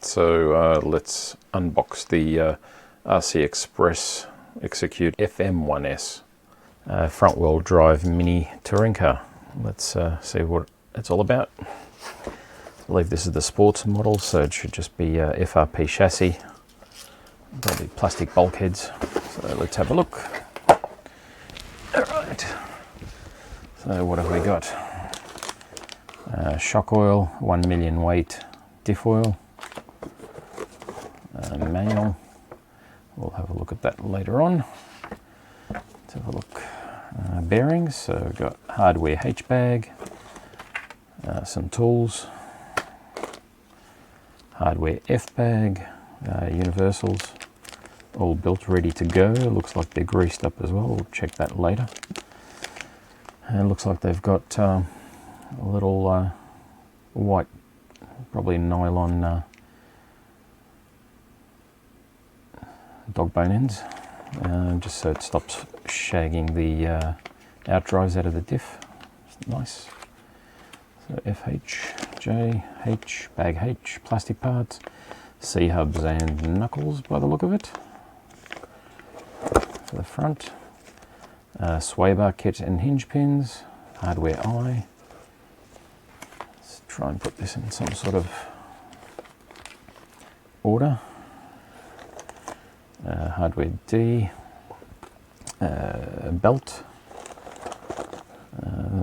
So let's unbox the RC Express Execute FM1S front wheel drive mini touring car. Let's see what it's all about. I believe this is the sports model, so it should just be FRP chassis, probably plastic bulkheads. So let's have a look. Alright, so what have we got? Shock oil, 1 million weight diff oil, manual. We'll have a look at that later on. Let's have a look. Bearings, so we've got hardware H bag, some tools, hardware F bag, universals, all built ready to go. Looks like they're greased up as well. We'll check that later. And it looks like they've got a little white, probably nylon dog bone ends, just so it stops shagging the outdrives out of the diff. It's nice. So FH, J, H, bag H, plastic parts, C-hubs and knuckles by the look of it. For the front, sway bar kit and hinge pins, hardware I. Let's try and put this in some sort of order. Hardware D, belt,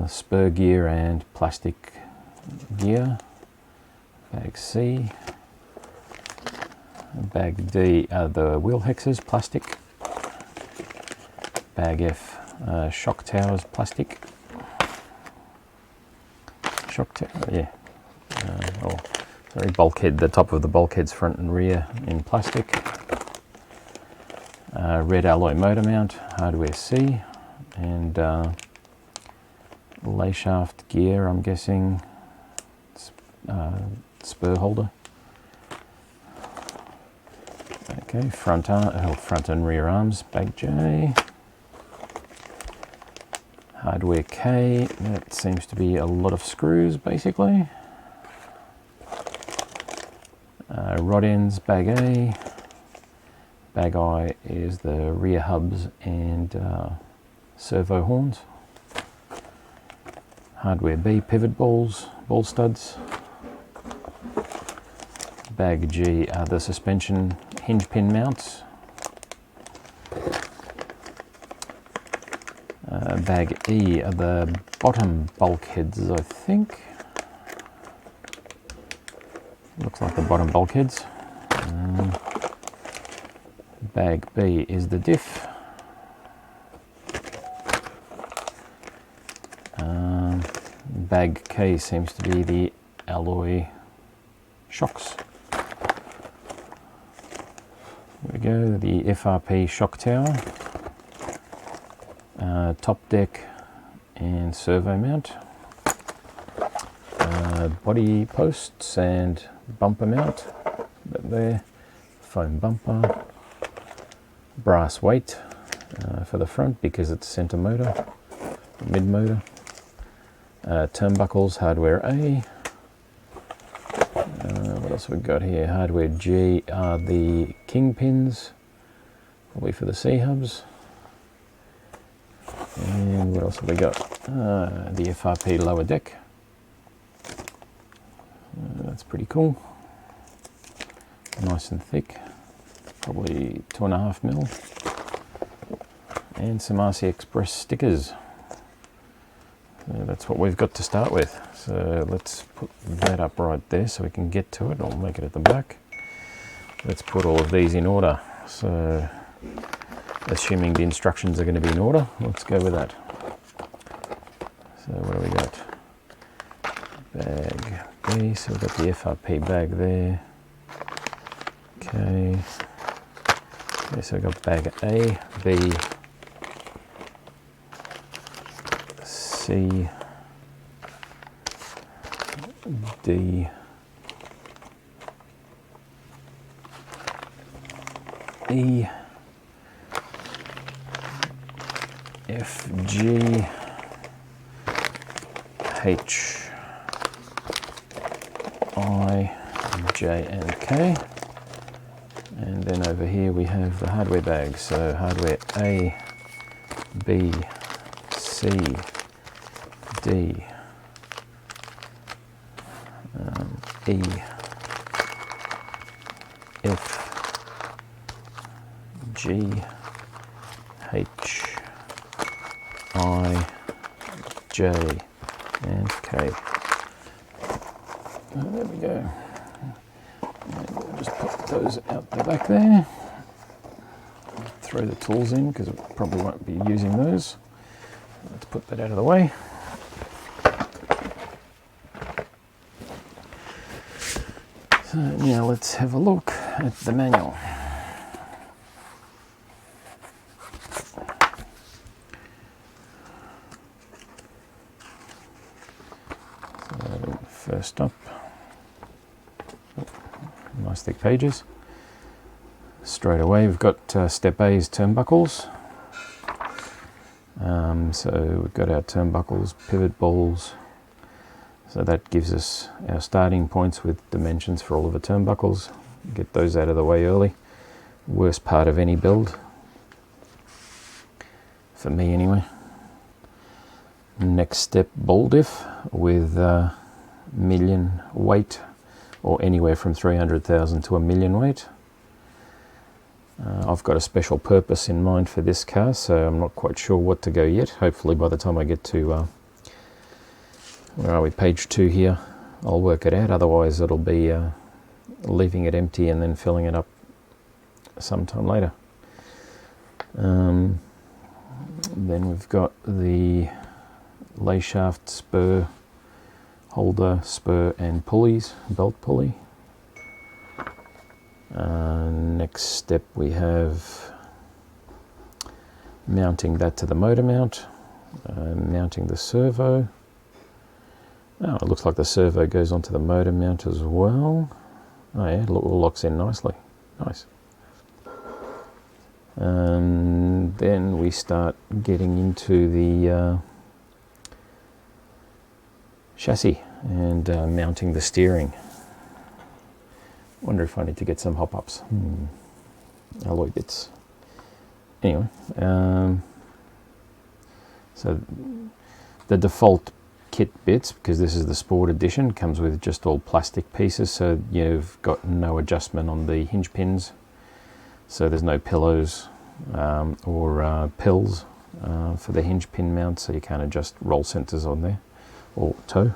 spur gear and plastic gear, bag C, bag D are the wheel hexes, plastic, bag F, shock towers, plastic, shock tower, yeah, bulkhead, the top of the bulkhead's front and rear in plastic. Red alloy motor mount, hardware C, and lay shaft gear, I'm guessing, spur holder. Okay, front and rear arms, bag J. Hardware K, that seems to be a lot of screws basically. Rod ends, bag A. Bag I is the rear hubs and servo horns. Hardware B, pivot balls, ball studs. Bag G are the suspension hinge pin mounts. Bag E are the bottom bulkheads, I think. Looks like the bottom bulkheads. Bag B is the diff. Bag K seems to be the alloy shocks. There we go, the FRP shock tower, top deck and servo mount, body posts and bumper mount, there, foam bumper, brass weight for the front because it's center motor, mid motor, turnbuckles, hardware A. What else we got here? Hardware G are the king pins, probably for the C-hubs. And what else have we got? The FRP lower deck. That's pretty cool. Nice and thick. Probably 2.5 mil, and some RC Express stickers. So that's what we've got to start with. So let's put that up right there so we can get to it. I'll make it at the back. Let's put all of these in order. So assuming the instructions are going to be in order, let's go with that. So what do we got? Bag B, so we've got the FRP bag there. Okay. Okay, so we've got bag A, B, C, D, E, F, G, H, I, J and K. And then over here we have the hardware bags. So hardware A, B, C, D, E, F, G, H, I, J, and K. There we go. And we'll just put those out the back there. Throw the tools in because we probably won't be using those. Let's put that out of the way. So now let's have a look at the manual. So first up, nice thick pages. Straight away we've got step A's turnbuckles. So we've got our turnbuckles, pivot balls. So that gives us our starting points with dimensions for all of the turnbuckles. Get those out of the way early. Worst part of any build, for me anyway. Next step, ball diff with million weight, or anywhere from 300,000 to a million weight. I've got a special purpose in mind for this car, so I'm not quite sure what to go yet. Hopefully by the time I get to where are we, page 2 here, I'll work it out. Otherwise it'll be leaving it empty and then filling it up sometime later. Then we've got the lay shaft, spur, holder, spur and pulleys, belt pulley. Next step we have mounting that to the motor mount, mounting the servo. Oh, it looks like the servo goes onto the motor mount as well. Oh yeah, it all locks in nicely. Nice. Then we start getting into the chassis and mounting the steering. Wonder if I need to get some hop-ups. Alloy bits. Anyway, so the default kit bits, because this is the Sport Edition, comes with just all plastic pieces, so you've got no adjustment on the hinge pins. So there's no pillows or pills for the hinge pin mount, so you can't adjust roll centers on there or toe.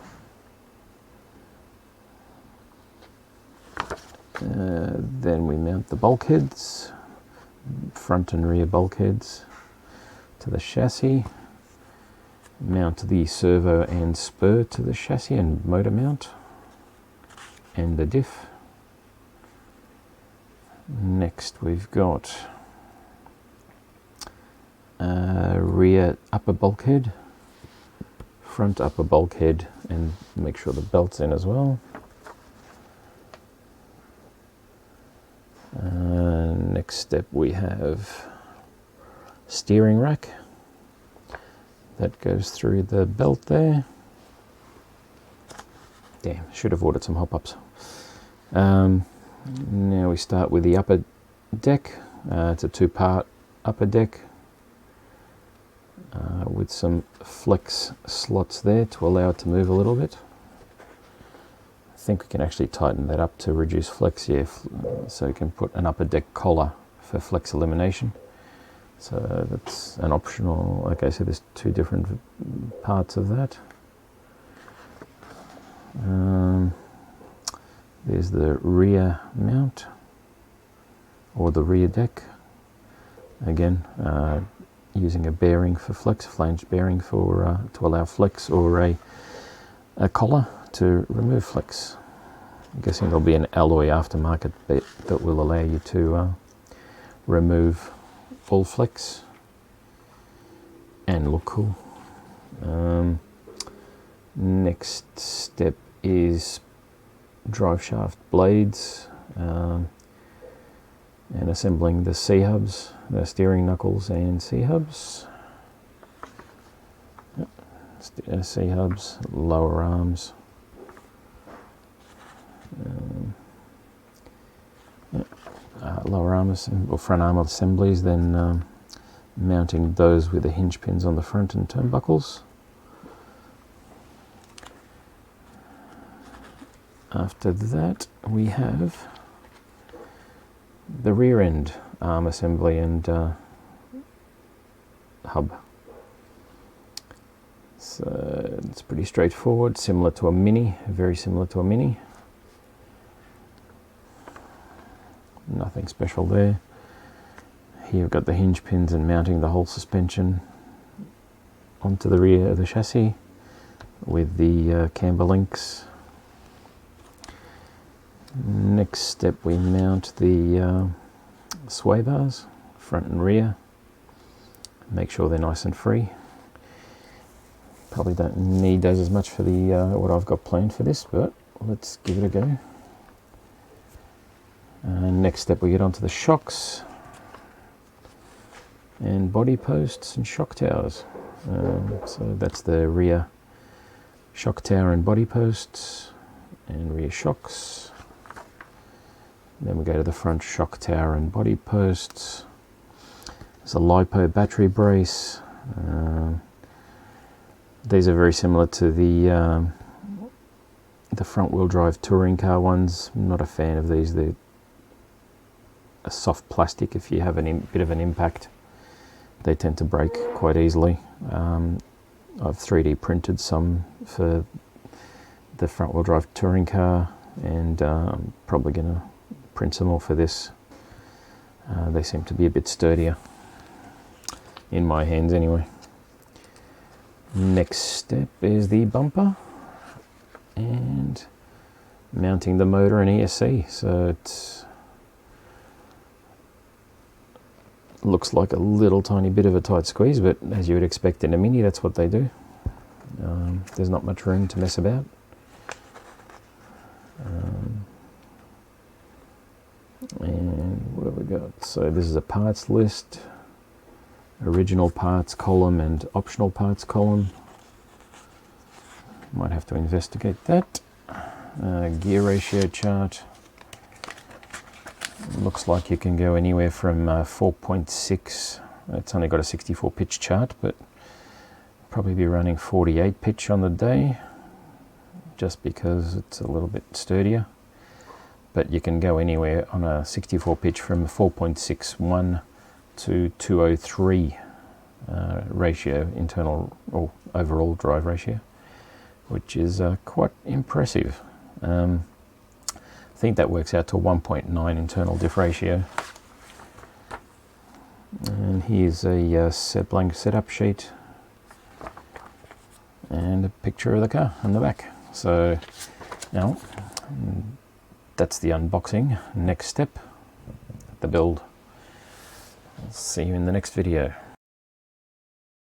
Then we mount the bulkheads, front and rear bulkheads to the chassis. Mount the servo and spur to the chassis and motor mount and the diff. Next we've got rear upper bulkhead, front upper bulkhead, and make sure the belt's in as well. Next step we have steering rack. That goes through the belt there. Damn, should have ordered some hop-ups. Now we start with the upper deck. It's a 2-part upper deck with some flex slots there to allow it to move a little bit. I think we can actually tighten that up to reduce flex here, so you can put an upper deck collar for flex elimination. So that's an optional. Okay, so there's 2 different parts of that. There's the rear mount, or the rear deck. Again, using a bearing for flex, flange bearing for to allow flex, or a collar to remove flex. I'm guessing there'll be an alloy aftermarket bit that will allow you to remove full flex and look cool. Next step is drive shaft blades and assembling the C-hubs, the steering knuckles and C-hubs. C-hubs, lower arms. lower arm or front arm assemblies, then mounting those with the hinge pins on the front and turnbuckles. After that, we have the rear end arm assembly and hub. So it's pretty straightforward, similar to a Mini, very similar to a Mini. Nothing special there. Here we've got the hinge pins and mounting the whole suspension onto the rear of the chassis with the camber links. Next step, we mount the sway bars, front and rear. Make sure they're nice and free. Probably don't need those as much for the what I've got planned for this, but let's give it a go. Next step, we get onto the shocks and body posts and shock towers. So that's the rear shock tower and body posts and rear shocks. Then we go to the front shock tower and body posts. There's a LiPo battery brace. These are very similar to the front wheel drive touring car ones. I'm not a fan of these. They're a soft plastic. If you have a bit of an impact, they tend to break quite easily. I've 3D printed some for the front wheel drive touring car, and I'm probably going to print some more for this. They seem to be a bit sturdier in my hands anyway. Next step is the bumper and mounting the motor and ESC. So it looks like a little tiny bit of a tight squeeze, but as you would expect in a Mini, that's what they do. There's not much room to mess about. And what have we got? So this is a parts list, original parts column and optional parts column. Might have to investigate that. Gear ratio chart. Looks like you can go anywhere from 4.6. It's only got a 64 pitch chart, but probably be running 48 pitch on the day, just because it's a little bit sturdier. But you can go anywhere on a 64 pitch from 4.61 to 203 ratio, internal or overall drive ratio, which is quite impressive. I think that works out to 1.9 internal diff ratio. And here's a blank setup sheet and a picture of the car on the back. So now that's the unboxing. Next step, the build. I'll see you in the next video.